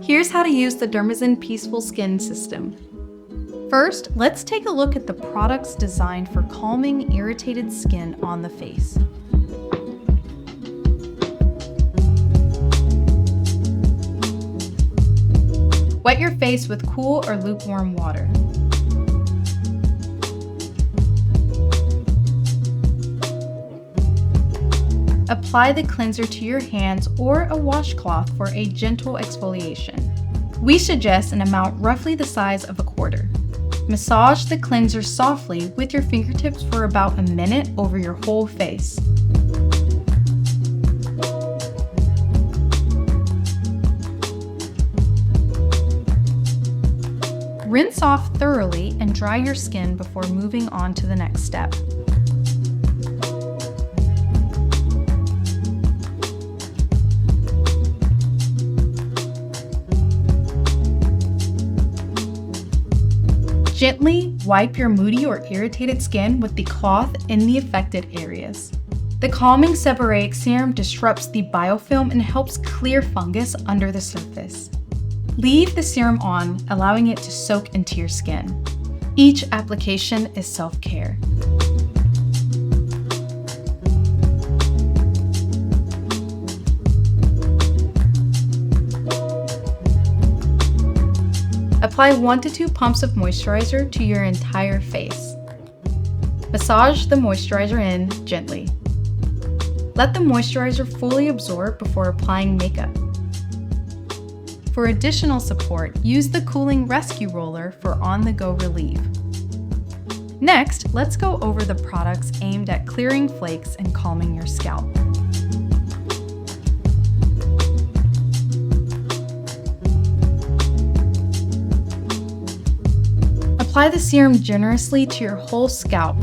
Here's how to use the Dermazen Peaceful Skin System. First, let's take a look at the products designed for calming irritated skin on the face. Wet your face with cool or lukewarm water. Apply the cleanser to your hands or a washcloth for a gentle exfoliation. We suggest an amount roughly the size of a quarter. Massage the cleanser softly with your fingertips for about a minute over your whole face. Rinse off thoroughly and dry your skin before moving on to the next step. Gently wipe your moody or irritated skin with the cloth in the affected areas. The Calming Seborrheic Serum disrupts the biofilm and helps clear fungus under the surface. Leave the serum on, allowing it to soak into your skin. Each application is self-care. Apply 1 to 2 pumps of moisturizer to your entire face. Massage the moisturizer in gently. Let the moisturizer fully absorb before applying makeup. For additional support, use the cooling rescue roller for on-the-go relief. Next, let's go over the products aimed at clearing flakes and calming your scalp. Apply the serum generously to your whole scalp.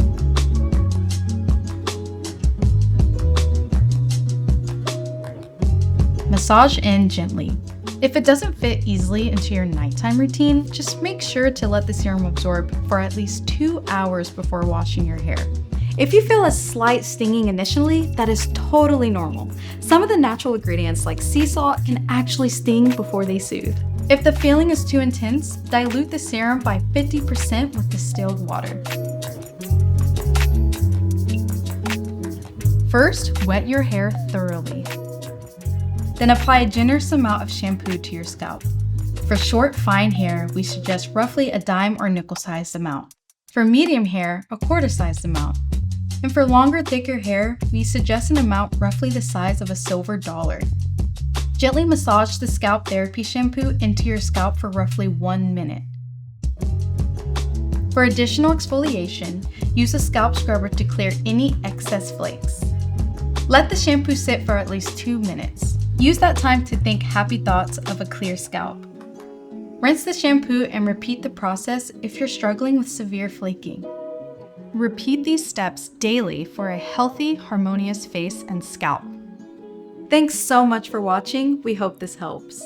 Massage in gently. If it doesn't fit easily into your nighttime routine, just make sure to let the serum absorb for at least 2 hours before washing your hair. If you feel a slight stinging initially, that is totally normal. Some of the natural ingredients like sea salt can actually sting before they soothe. If the feeling is too intense, dilute the serum by 50% with distilled water. First, wet your hair thoroughly. Then apply a generous amount of shampoo to your scalp. For short, fine hair, we suggest roughly a dime or nickel-sized amount. For medium hair, a quarter-sized amount. And for longer, thicker hair, we suggest an amount roughly the size of a silver dollar. Gently massage the scalp therapy shampoo into your scalp for roughly 1 minute. For additional exfoliation, use a scalp scrubber to clear any excess flakes. Let the shampoo sit for at least 2 minutes. Use that time to think happy thoughts of a clear scalp. Rinse the shampoo and repeat the process if you're struggling with severe flaking. Repeat these steps daily for a healthy, harmonious face and scalp. Thanks so much for watching. We hope this helps.